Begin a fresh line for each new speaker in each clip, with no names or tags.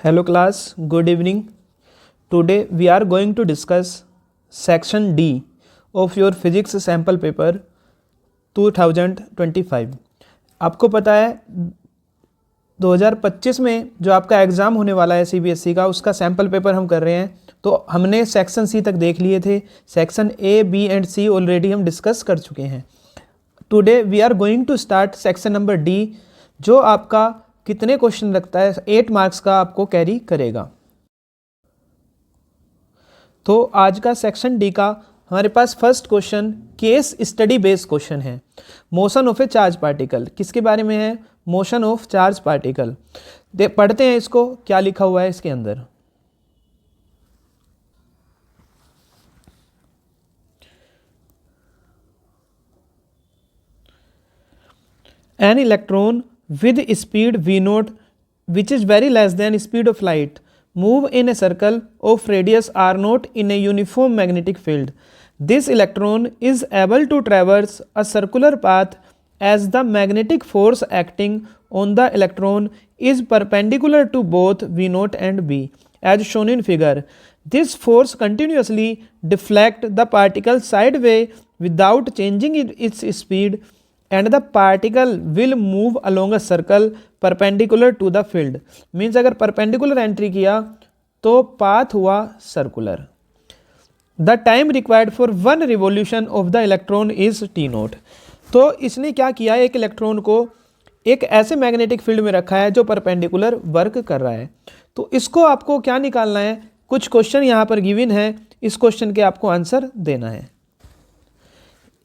Hello class, good evening. Today we are going to discuss section D of your physics sample paper 2025. आपको पता है 2025 में जो आपका एग्ज़ाम होने वाला है सीबीएसई का, उसका सैम्पल पेपर हम कर रहे हैं। तो हमने सेक्शन सी तक देख लिए थे, section A B and C already हम डिस्कस कर चुके हैं। Today we are going to start section number D, जो आपका कितने क्वेश्चन रखता है, 8 मार्क्स का आपको कैरी करेगा। तो आज का सेक्शन डी का हमारे पास first question case study based question है। Motion of a charge particle, किसके बारे में है? Motion of charge particle. पढ़ते हैं इसको, क्या लिखा हुआ है इसके अंदर। An electron with speed v naught, which is very less than speed of light, move in a circle of radius r naught in a uniform magnetic field. This electron is able to traverse a circular path as the magnetic force acting on the electron is perpendicular to both v naught and b, as shown in figure. This force continuously deflects the particle sideways without changing its speed, and the particle will move along a circle perpendicular to the field. Means अगर perpendicular entry किया तो path हुआ circular. The time required for one revolution of the electron is t naught. तो इसने क्या किया, एक electron को एक ऐसे मैग्नेटिक फील्ड में रखा है जो परपेंडिकुलर वर्क कर रहा है। तो इसको आपको क्या निकालना है, कुछ क्वेश्चन यहाँ पर गिवन है, इस क्वेश्चन के आपको आंसर देना है।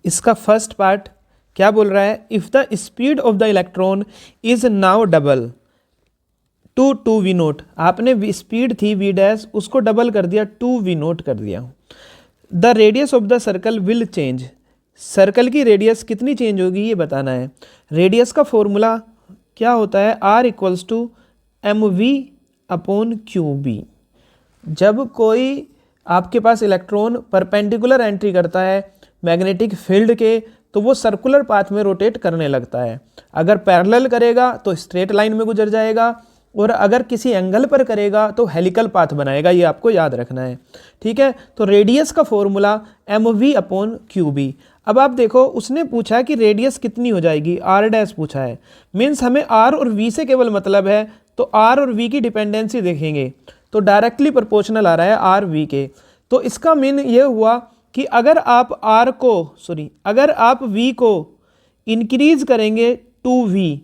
इसका फर्स्ट पार्ट क्या बोल रहा है, if the speed of the electron is now double to two v naught. आपने स्पीड थी वी डैश, उसको डबल कर दिया, टू वी नोट कर दिया। The radius of the circle will change, circle की रेडियस कितनी चेंज होगी ये बताना है। रेडियस का फॉर्मूला क्या होता है, r equals to m v upon q B. जब कोई आपके पास इलेक्ट्रॉन परपेंडिकुलर एंट्री करता है मैग्नेटिक फील्ड के, तो वो सर्कुलर पाथ में रोटेट करने लगता है। अगर पैरेलल करेगा तो स्ट्रेट लाइन में गुजर जाएगा, और अगर किसी एंगल पर करेगा तो हेलिकल पाथ बनाएगा। ये आपको याद रखना है, ठीक है। तो रेडियस का formula m v upon q B. अब आप देखो, उसने पूछा कि रेडियस कितनी हो जाएगी, आर डैश पूछा है, मीन्स हमें आर और वी से केवल मतलब है। तो आर और वी की डिपेंडेंसी देखेंगे तो डायरेक्टली प्रोपोर्शनल आ रहा है आर वी के। तो इसका मीन ये हुआ कि अगर आप v को इंक्रीज करेंगे टू v,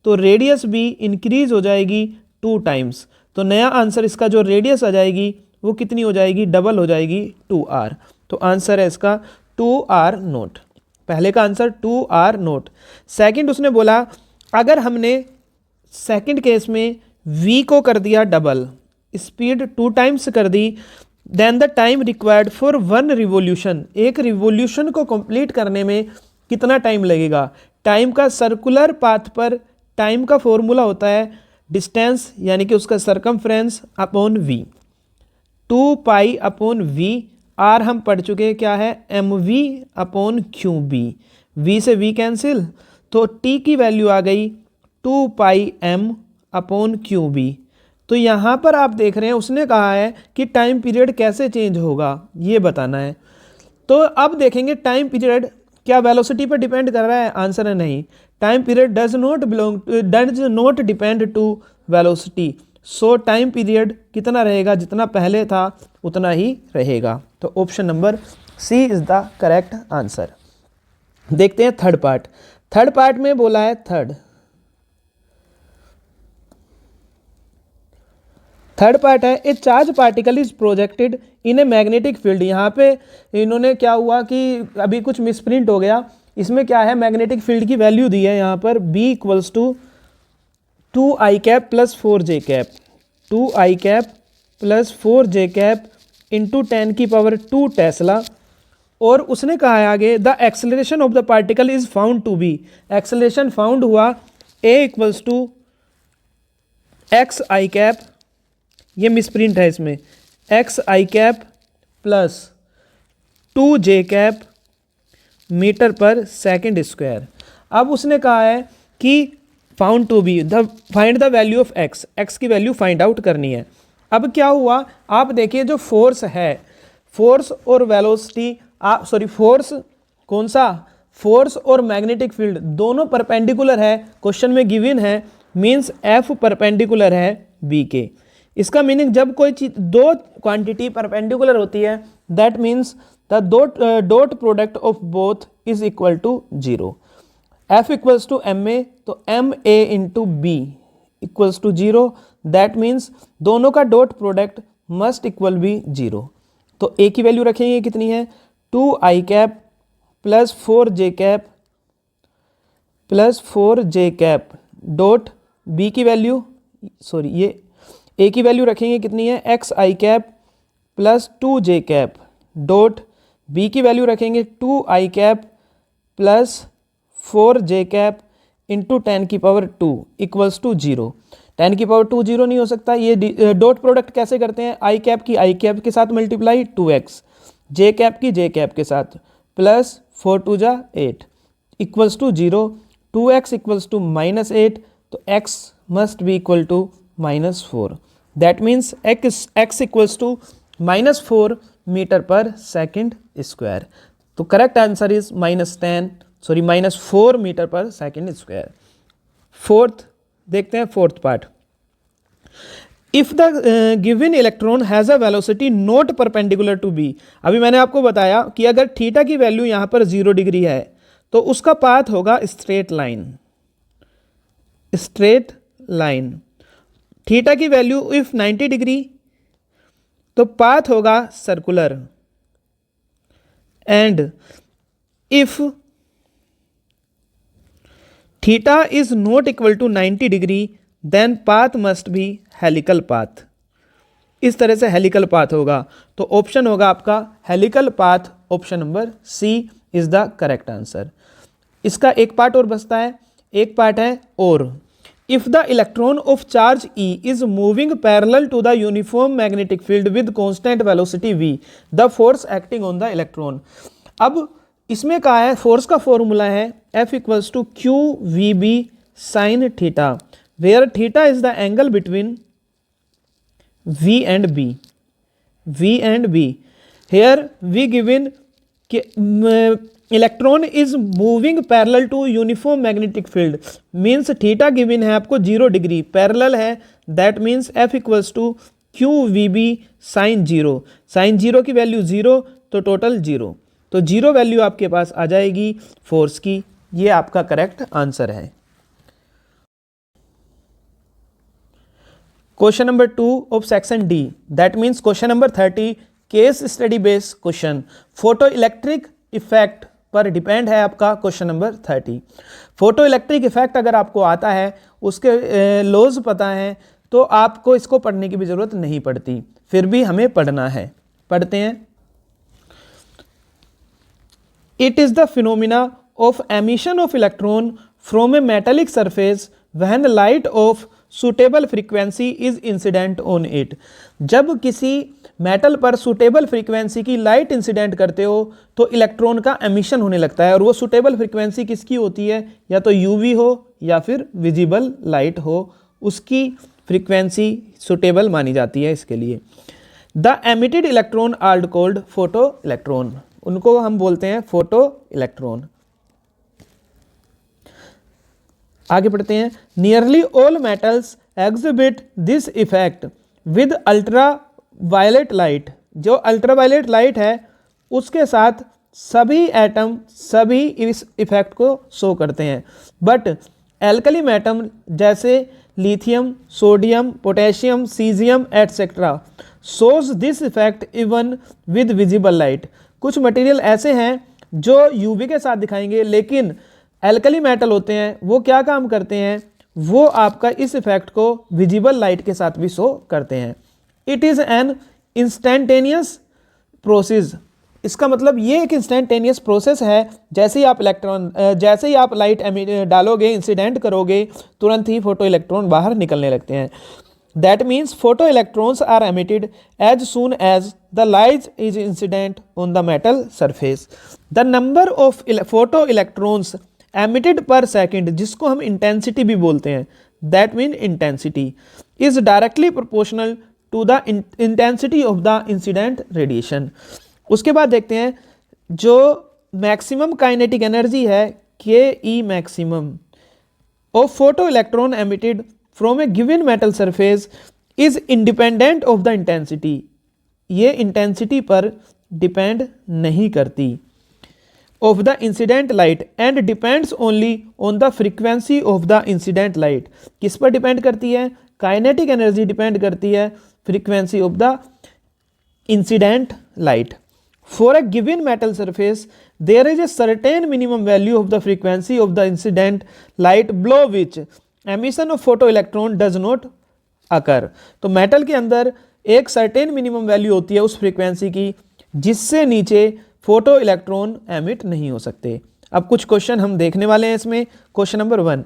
तो रेडियस भी इंक्रीज हो जाएगी 2 टाइम्स। तो नया आंसर इसका जो रेडियस आ जाएगी वो कितनी हो जाएगी, डबल हो जाएगी 2r। तो आंसर है इसका 2r नोट। पहले का आंसर 2r नोट। सेकंड उसने बोला, अगर हमने सेकंड केस में v को कर दिया डबल, स्पीड 2 टाइम्स कर दी, then the time required for one revolution, एक रिवोल्यूशन को कंप्लीट करने में कितना टाइम लगेगा। टाइम का सर्कुलर पाथ पर टाइम का फॉर्मूला होता है डिस्टेंस, यानी कि उसका circumference upon v, 2 pi upon v. R हम पढ़ चुके हैं क्या है, m v upon q B. V से वी कैंसिल, तो टी की वैल्यू आ गई 2 pi m upon q B. तो यहाँ पर आप देख रहे हैं उसने कहा है कि टाइम पीरियड कैसे चेंज होगा ये बताना है। तो अब देखेंगे टाइम पीरियड क्या वेलोसिटी पर डिपेंड कर रहा है, आंसर है नहीं। Time period does not depend to velocity. So time period कितना रहेगा, जितना पहले था उतना ही रहेगा। तो option number C is the correct answer. देखते हैं थर्ड पार्ट। थर्ड पार्ट में बोला है थर्ड पार्ट है, ए charge particle is projected in a magnetic field. यहाँ पे इन्होंने क्या हुआ कि अभी कुछ मिसप्रिंट हो गया। इसमें क्या है, मैग्नेटिक फील्ड की वैल्यू दी है यहाँ पर B equals to 2i cap plus 4j cap, 2i cap plus 4j cap into 10⁻² tesla. और उसने कहा है आगे, the acceleration of the particle is found to be, acceleration found हुआ A equals to xi cap, ये misprint है इसमें, xi cap plus 2j cap metre per second square. अब उसने कहा है कि found to be the find the value of x, x की वैल्यू फाइंड आउट करनी है। अब क्या हुआ, आप देखिए जो फोर्स है, फोर्स और वेलोसिटी, फोर्स कौन सा, फोर्स और मैग्नेटिक फील्ड दोनों परपेंडिकुलर है, क्वेश्चन में गिवन है, मींस एफ परपेंडिकुलर है बी के। इसका मीनिंग जब कोई चीज, दो क्वांटिटी परपेंडिकुलर होती है, that means the dot product of both is equal to 0। F equals to m a, तो m a into b equals to 0, that means दोनों का dot product must equal be 0। तो ए की value रखेंगे कितनी है, 2i cap plus 4j cap plus 4j cap dot b की value, ये ए की वैल्यू रखेंगे कितनी है, xi cap plus 2j cap dot b की वैल्यू रखेंगे 2i cap plus 4j cap into 10 की पावर 2 इक्वल्स टू 0। 10 की पावर 2 0 नहीं हो सकता, ये डॉट प्रोडक्ट कैसे करते हैं, आई कैप की आई कैप के साथ मल्टीप्लाई 2x, जे कैप की जे कैप के साथ प्लस 4 2 जा 8 equals to 0। 2x equals to -8, तो x must be equal to -4, that means x equals to -4 metre per second square. तो correct answer is -4 metre per second square. Fourth देखते हैं, fourth part, if the given electron has a velocity not perpendicular to B. अभी मैंने आपको बताया कि अगर theta की वैल्यू यहां पर 0 डिग्री है तो उसका पाथ होगा straight line, straight line. Theta की वैल्यू इफ 90 डिग्री तो पाथ होगा circular, and if theta is not equal to 90 degree then path must be helical path. इस तरह से हेलिकल पाथ होगा, तो ऑप्शन होगा आपका helical path, option number C is the correct answer. इसका एक पार्ट और बचता है, एक पार्ट है और, if the electron of charge E is moving parallel to the uniform magnetic field with constant velocity V, the force acting on the electron. अब इसमें कहा है, फोर्स का फॉर्मूला है F equals to q v B sine theta, where theta is the angle between V and B, V and B. Here we given electron is moving parallel to uniform magnetic field, means theta given है आपको 0 degree, parallel है, that means F equals to QVB sin 0, sin 0 की value 0, तो total 0, तो 0 value आपके पास आ जाएगी force की। ये आपका करेक्ट आंसर है। Question number 2 of section D, that means question number 30, case study based question, photo electric effect पर डिपेंड है आपका question number 30। Photo electric effect अगर आपको आता है, उसके लॉज पता है, तो आपको इसको पढ़ने की भी जरूरत नहीं पड़ती, फिर भी हमें पढ़ना है। पढ़ते हैं, it is the phenomena of emission of electron from A metallic surface when light of suitable frequency is incident on it. जब किसी मेटल पर सुटेबल फ्रीक्वेंसी की लाइट इंसिडेंट करते हो तो इलेक्ट्रॉन का एमिशन होने लगता है, और वो सुटेबल फ्रीक्वेंसी किसकी होती है, या तो यूवी हो या फिर विजिबल लाइट हो, उसकी फ्रीक्वेंसी सुटेबल मानी जाती है इसके लिए। The emitted electron are called photoelectron, उनको हम बोलते हैं फोटो इलेक्ट्रॉन। आगे पढ़ते हैं, nearly all metals exhibit this effect with ultraviolet light. जो अल्ट्रा वायलेट लाइट है उसके साथ सभी एटम सभी इस इफेक्ट को शो करते हैं, बट एल्कली एटम जैसे lithium, sodium, potassium, caesium etcetera shows this effect even with visible light. कुछ मटेरियल ऐसे हैं जो यूवी के साथ दिखाएंगे, लेकिन एल्कली मेटल होते हैं वो क्या काम करते हैं, वो आपका इस इफेक्ट को विजिबल लाइट के साथ भी शो करते हैं। It is an instantaneous process, इसका मतलब ये एक इंस्टेंटेनियस प्रोसेस है, जैसे ही आप लाइट डालोगे, इंसिडेंट करोगे, तुरंत ही फोटो इलेक्ट्रॉन बाहर निकलने लगते हैं। That means photoelectrons are emitted as soon as the light is incident on the metal surface. The number of photoelectrons emitted per second, जिसको हम इंटेंसिटी भी बोलते हैं, that mean intensity is directly proportional to the intensity of the incident radiation. उसके बाद देखते हैं जो मैक्सिमम काइनेटिक एनर्जी है के ई maximum of photo electron emitted from A given metal surface is independent of the intensity, ये intensity पर depend नहीं करती, of the incident light and depends only on the frequency of the incident light. किस पर depend करती है? Kinetic energy depend करती है frequency of the incident light. For a given metal surface there is a certain minimum value of the frequency of the incident light below which emission of photoelectron does not occur. तो metal के अंदर एक certain minimum value होती है उस frequency की जिससे नीचे फोटो इलेक्ट्रॉन एमिट नहीं हो सकते। अब कुछ क्वेश्चन हम देखने वाले हैं इसमें। Question number 1,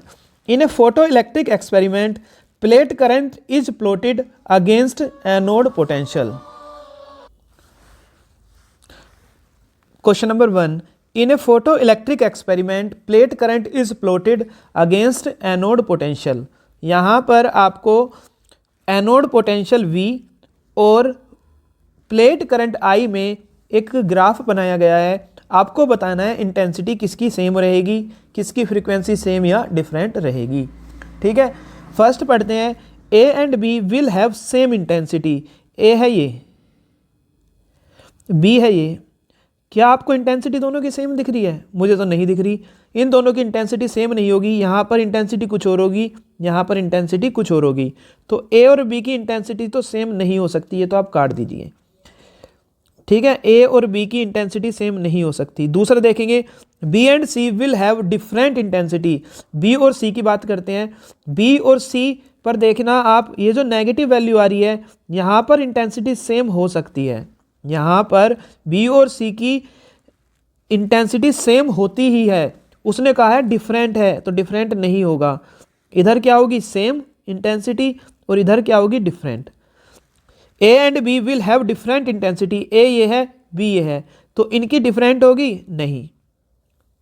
in A photo electric experiment plate current is plotted against anode potential. Question number 1, in A photo electric experiment plate current is plotted against anode potential. यहाँ पर आपको एनोड पोटेंशियल V और plate current I में एक graph बनाया गया है। आपको बताना है इंटेंसिटी किसकी सेम रहेगी, किसकी फ्रीक्वेंसी सेम या डिफरेंट रहेगी। ठीक है, फर्स्ट पढ़ते हैं। A and B will have same intensity. A है ये, B है ये। क्या आपको इंटेंसिटी दोनों की सेम दिख रही है? मुझे तो नहीं दिख रही। इन दोनों की इंटेंसिटी सेम नहीं होगी, यहाँ पर इंटेंसिटी कुछ और होगी, यहाँ पर इंटेंसिटी कुछ और होगी। तो A और B की इंटेंसिटी तो सेम नहीं हो सकती है, तो आप काट दीजिए। ठीक है, A और B की इंटेंसिटी सेम नहीं हो सकती। दूसरा देखेंगे, B and C will have different intensity. B और C की बात करते हैं। B और C पर देखना आप, ये जो नेगेटिव वैल्यू आ रही है यहाँ पर इंटेंसिटी सेम हो सकती है। यहाँ पर B और C की इंटेंसिटी सेम होती ही है। उसने कहा है डिफरेंट है, तो डिफरेंट नहीं होगा। इधर क्या होगी? सेम इंटेंसिटी, और इधर क्या होगी? Different. A and B will have different intensity. A ये है, B ये है, तो इनकी डिफरेंट होगी? नहीं।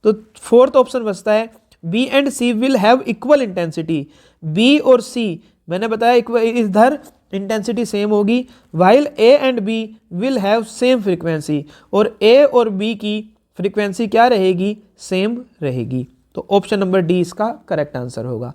तो फोर्थ ऑप्शन बचता है B and C will have equal intensity. B और C मैंने बताया इधर इंटेंसिटी सेम होगी, while A and B will have same frequency, और A और B की फ्रीक्वेंसी क्या रहेगी? सेम रहेगी। तो ऑप्शन नंबर डी इसका करेक्ट आंसर होगा।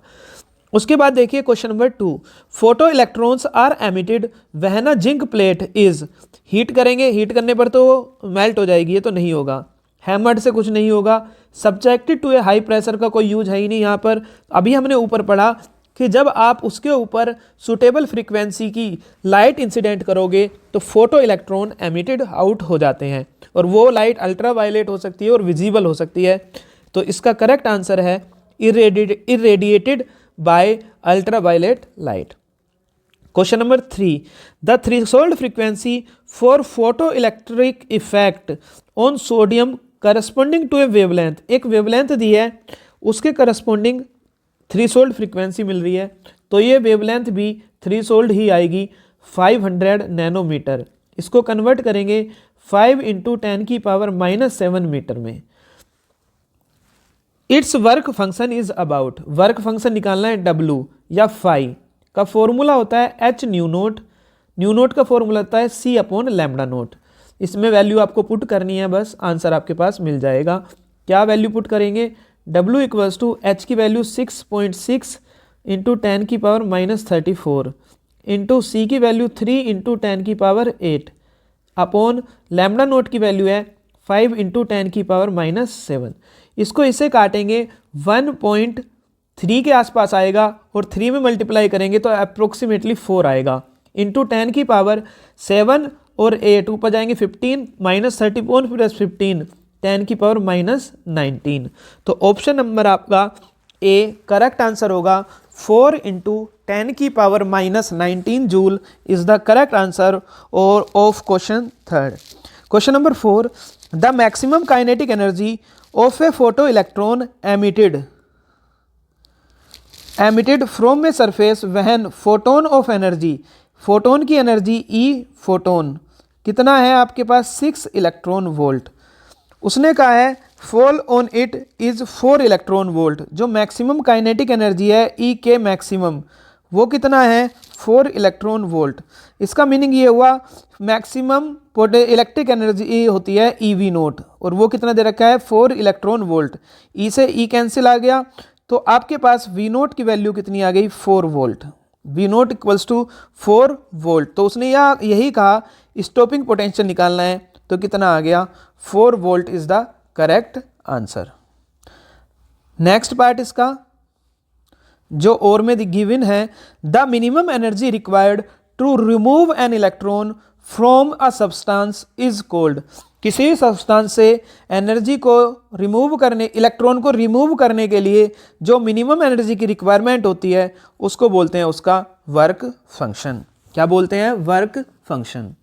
उसके बाद देखिए question number 2, photoelectrons are emitted when a zinc plate is, heat करेंगे, हीट करने पर तो मेल्ट हो जाएगी, ये तो नहीं होगा। हैमर्ड से कुछ नहीं होगा। Subjected to a high pressure का कोई यूज है ही नहीं यहाँ पर। अभी हमने ऊपर पढ़ा कि जब आप उसके ऊपर सुटेबल फ्रीक्वेंसी की लाइट इंसिडेंट करोगे तो फोटो इलेक्ट्रॉन एमिटेड आउट हो जाते हैं, और वो लाइट अल्ट्रा वायलेट हो सकती है और विजिबल हो सकती है। तो इसका करेक्ट आंसर है irradiated by ultraviolet light. Question number 3, the threshold frequency for photoelectric effect on sodium corresponding to a wavelength. एक वेवलेंथ दी है, उसके करस्पॉन्डिंग थ्रेशोल्ड फ्रीक्वेंसी मिल रही है, तो ये वेवलेंथ भी थ्रेशोल्ड ही आएगी, 500 नैनोमीटर। इसको कन्वर्ट करेंगे 5 × 10⁻⁻7 मीटर में। It's work function is about, work function निकालना है W या फाई का फॉर्मूला होता है H new note, new note का फॉर्मूला होता है C/λ0। इसमें वैल्यू आपको पुट करनी है, बस आंसर आपके पास मिल जाएगा। क्या वैल्यू पुट करेंगे? W = H की वैल्यू 6.6 × 10⁻34 इंटू C की वैल्यू 3 × 10⁸ अपॉन λ0 की वैल्यू है 5 × 10⁻7। इसको इससे काटेंगे 1.3 के आसपास आएगा, और 3 में मल्टीप्लाई करेंगे तो अप्रोक्सीमेटली 4 आएगा, इंटू 10⁻7 और 8 ऊपर जाएंगे 15 -34 + 15 10⁻19। तो ऑप्शन नंबर आपका ए करेक्ट आंसर होगा। 4 × 10⁻19 joule is the correct answer और of question 3rd। Question number 4, the maximum kinetic energy of a photo electron emitted from a surface when photon of energy, photon की energy E photon कितना है आपके पास? 6 electron volt. उसने कहा है fall on it is 4 electron volt. जो maximum kinetic energy है ई के मैक्सिमम, वो कितना है 4 इलेक्ट्रॉन वोल्ट। इसका मीनिंग ये हुआ मैक्सिमम इलेक्ट्रिक एनर्जी होती है ई वी नोट, और वो कितना दे रखा है 4 इलेक्ट्रॉन वोल्ट। ई से ई कैंसिल आ गया, तो आपके पास वी नोट की वैल्यू कितनी आ गई 4 volt. V naught equals to 4 volt. तो उसने यही कहा स्टॉपिंग पोटेंशियल निकालना है, तो कितना आ गया 4 volt is the correct answer. Next part इसका जो और में गिवन है, the minimum energy required to remove an electron from a substance is called. किसी सब्सटेंस से एनर्जी को रिमूव करने, इलेक्ट्रॉन को रिमूव करने के लिए जो मिनिमम एनर्जी की रिक्वायरमेंट होती है उसको बोलते हैं उसका वर्क फंक्शन। क्या बोलते हैं? Work function.